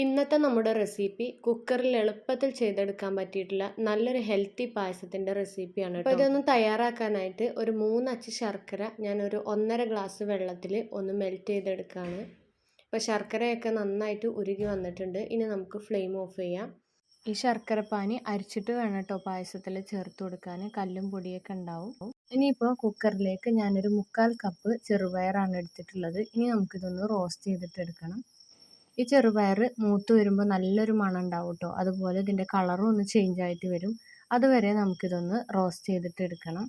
ഇന്നത്തെ നമ്മുടെ റെസിപ്പി കുക്കറിൽ എളുപ്പത്തിൽ ചെയ്തെടുക്കാൻ പറ്റിയിട്ടുള്ള നല്ലൊരു ഹെൽത്തി പായസത്തിൻ്റെ റെസിപ്പിയാണ് അപ്പോൾ ഇതൊന്ന് തയ്യാറാക്കാനായിട്ട് ഒരു 3 അച്ച് ശർക്കര ഞാൻ ഒരു 1.5 ഗ്ലാസ് വെള്ളത്തിൽ ഒന്ന് മെൽറ്റ് ചെയ്തെടുക്കുകയാണ്. അപ്പോൾ ശർക്കരയൊക്കെ നന്നായിട്ട് ഉരുകി വന്നിട്ടുണ്ട്. ഇനി നമുക്ക് ഫ്ലെയിം ഓഫ് ചെയ്യാം. ഈ ശർക്കര പാനി അരിച്ചിട്ട് വേണം കേട്ടോ പായസത്തിൽ ചേർത്ത് കൊടുക്കാൻ, കല്ലും പൊടിയൊക്കെ ഉണ്ടാവും. ഇനിയിപ്പോൾ കുക്കറിലേക്ക് ഞാനൊരു 3/4 കപ്പ് ചെറുപയറാണ് എടുത്തിട്ടുള്ളത്. ഇനി നമുക്കിതൊന്ന് റോസ്റ്റ് ചെയ്തിട്ട് എടുക്കണം. ഈ ചെറുപയർ മൂത്ത് വരുമ്പോൾ നല്ലൊരു മണം ഉണ്ടാവും കേട്ടോ. അതുപോലെ ഇതിൻ്റെ കളറും ഒന്ന് ചേഞ്ച് ആയിട്ട് വരും. അതുവരെ നമുക്കിതൊന്ന് റോസ്റ്റ് ചെയ്തിട്ട് എടുക്കണം.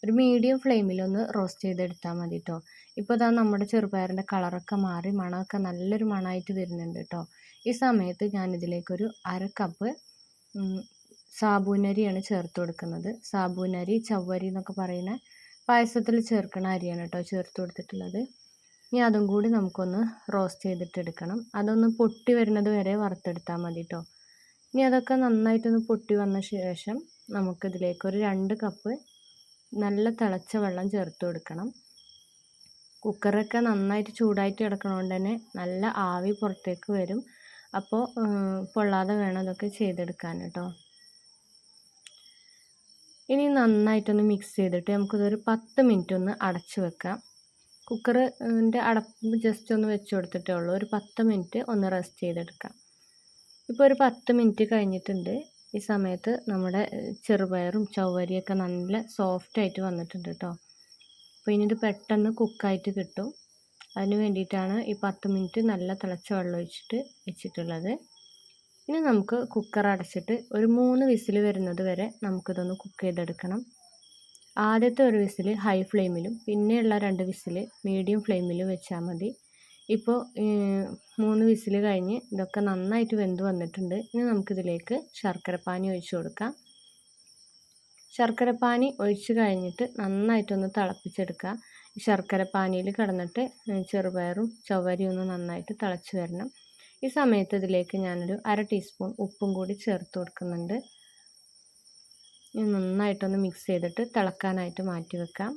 ഒരു മീഡിയം ഫ്ലെയിമിലൊന്ന് റോസ്റ്റ് ചെയ്തെടുത്താൽ മതി കേട്ടോ. ഇപ്പോൾ ഇതാ നമ്മുടെ ചെറുപയറിൻ്റെ കളറൊക്കെ മാറി മണമൊക്കെ നല്ലൊരു മണമായിട്ട് വരുന്നുണ്ട് കേട്ടോ. ഈ സമയത്ത് ഞാനിതിലേക്കൊരു 1/2 കപ്പ് സാബൂനരിയാണ് ചേർത്ത് കൊടുക്കുന്നത്. സാബൂനരി ചവ്വരി എന്നൊക്കെ പറയുന്ന പായസത്തിൽ ചേർക്കുന്ന അരിയാണ് കേട്ടോ ചേർത്ത് കൊടുത്തിട്ടുള്ളത്. ഇനി അതും കൂടി നമുക്കൊന്ന് റോസ്റ്റ് ചെയ്തിട്ടെടുക്കണം. അതൊന്ന് പൊട്ടി വരുന്നത് വരെ വറുത്തെടുത്താൽ മതി കേട്ടോ. ഇനി അതൊക്കെ നന്നായിട്ടൊന്ന് പൊട്ടി വന്ന ശേഷം നമുക്കിതിലേക്ക് ഒരു 2 കപ്പ് നല്ല തിളച്ച വെള്ളം ചേർത്ത് കൊടുക്കണം. കുക്കറൊക്കെ നന്നായിട്ട് ചൂടായിട്ട് കിടക്കണോണ്ട് തന്നെ നല്ല ആവി പുറത്തേക്ക് വരും. അപ്പോൾ പൊള്ളാതെ വേണം അതൊക്കെ ചെയ്തെടുക്കാൻ കേട്ടോ. ഇനി നന്നായിട്ടൊന്ന് മിക്സ് ചെയ്തിട്ട് നമുക്കിതൊരു 10 മിനിറ്റ് ഒന്ന് അടച്ച് വെക്കാം. കുക്കറിൻ്റെ അടപ്പ് ജസ്റ്റ് ഒന്ന് വെച്ച് കൊടുത്തിട്ടേ ഉള്ളൂ. ഒരു 10 മിനിറ്റ് ഒന്ന് റെസ്റ്റ് ചെയ്തെടുക്കാം. ഇപ്പോൾ ഒരു 10 മിനിറ്റ് കഴിഞ്ഞിട്ടുണ്ട്. ഈ സമയത്ത് നമ്മുടെ ചെറുപയറും ചവ്വരിയൊക്കെ നല്ല സോഫ്റ്റായിട്ട് വന്നിട്ടുണ്ട് കേട്ടോ. അപ്പോൾ ഇനി ഇത് പെട്ടെന്ന് കുക്കായിട്ട് കിട്ടും. അതിന് വേണ്ടിയിട്ടാണ് ഈ 10 മിനിറ്റ് നല്ല തിളച്ച വെള്ളം ഒഴിച്ചിട്ട് വെച്ചിട്ടുള്ളത്. ഇനി നമുക്ക് കുക്കർ അടച്ചിട്ട് ഒരു 3 വിസിൽ വരുന്നത് വരെ നമുക്കിതൊന്ന് കുക്ക് ചെയ്തെടുക്കണം. ആദ്യത്തെ ഒരു വിസിൽ ഹൈ ഫ്ലെയിമിലും പിന്നെയുള്ള 2 വിസിൽ മീഡിയം ഫ്ലെയിമിലും വെച്ചാൽ മതി. ഇപ്പോൾ 3 വിസിൽ കഴിഞ്ഞ് ഇതൊക്കെ നന്നായിട്ട് വെന്ത് വന്നിട്ടുണ്ട്. ഇനി നമുക്കിതിലേക്ക് ശർക്കരപ്പാനി ഒഴിച്ച് കൊടുക്കാം. ശർക്കരപ്പാനി ഒഴിച്ച് കഴിഞ്ഞിട്ട് നന്നായിട്ടൊന്ന് തിളപ്പിച്ചെടുക്കുക. ശർക്കരപ്പാനിയിൽ കിടന്നിട്ട് ചെറുപയറും ചവ്വരിയും ഒന്ന് നന്നായിട്ട് തിളച്ച് വരണം. ഈ സമയത്ത് ഇതിലേക്ക് ഞാനൊരു 1/2 ടീസ്പൂൺ ഉപ്പും കൂടി ചേർത്ത് കൊടുക്കുന്നുണ്ട്. നന്നായിട്ടൊന്ന് മിക്സ് ചെയ്തിട്ട് തിളക്കാനായിട്ട് മാറ്റി വെക്കാം.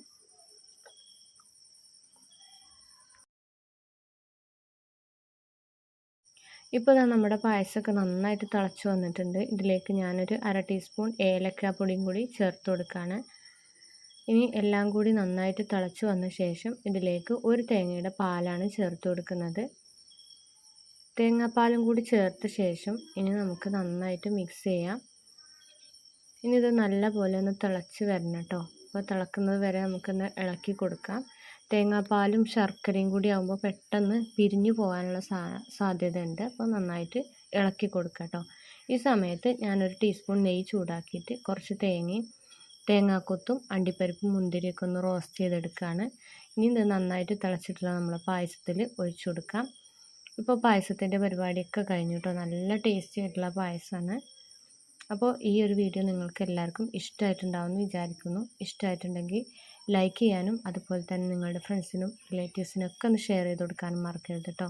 ഇപ്പോൾ നമ്മുടെ പായസമൊക്കെ നന്നായിട്ട് തിളച്ച് വന്നിട്ടുണ്ട്. ഇതിലേക്ക് ഞാനൊരു 1/2 ടീസ്പൂൺ ഏലക്കാപ്പൊടിയും കൂടി ചേർത്ത് കൊടുക്കുകയാണ്. ഇനി എല്ലാം കൂടി നന്നായിട്ട് തിളച്ച് വന്ന ശേഷം ഇതിലേക്ക് ഒരു തേങ്ങയുടെ പാലാണ് ചേർത്ത് കൊടുക്കുന്നത്. തേങ്ങാപ്പാലും കൂടി ചേർത്ത ശേഷം ഇനി നമുക്ക് നന്നായിട്ട് മിക്സ് ചെയ്യാം. ഇനി ഇത് നല്ലപോലെ ഒന്ന് തിളച്ച് വരണം കേട്ടോ. അപ്പോൾ തിളക്കുന്നത് വരെ നമുക്കൊന്ന് ഇളക്കി കൊടുക്കാം. തേങ്ങാപ്പാലും ശർക്കരയും കൂടി ആകുമ്പോൾ പെട്ടെന്ന് പിരിഞ്ഞു പോകാനുള്ള സാധ്യതയുണ്ട്. അപ്പോൾ നന്നായിട്ട് ഇളക്കി കൊടുക്കാം കേട്ടോ. ഈ സമയത്ത് ഞാനൊരു ടീസ്പൂൺ നെയ്യ് ചൂടാക്കിയിട്ട് കുറച്ച് തേങ്ങയും തേങ്ങാക്കൊത്തും അണ്ടിപ്പരിപ്പും മുന്തിരിയൊക്കെ ഒന്ന് റോസ്റ്റ് ചെയ്തെടുക്കുകയാണ്. ഇനി ഇത് നന്നായിട്ട് തിളച്ചിട്ടുള്ള നമ്മൾ പായസത്തിൽ ഒഴിച്ചു കൊടുക്കാം. ഇപ്പോൾ പായസത്തിൻ്റെ പരിപാടിയൊക്കെ കഴിഞ്ഞു കേട്ടോ. നല്ല ടേസ്റ്റി ആയിട്ടുള്ള പായസമാണ്. അപ്പോൾ ഈ ഒരു വീഡിയോ നിങ്ങൾക്ക് എല്ലാവർക്കും ഇഷ്ടമായിട്ടുണ്ടാവുമെന്ന് വിചാരിക്കുന്നു. ഇഷ്ടമായിട്ടുണ്ടെങ്കിൽ ലൈക്ക് ചെയ്യാനും അതുപോലെ തന്നെ നിങ്ങളുടെ ഫ്രണ്ട്സിനും റിലേറ്റീവ്സിനും ഒക്കെ ഒന്ന് ഷെയർ ചെയ്ത് കൊടുക്കാനും മറക്കരുത് കേട്ടോ.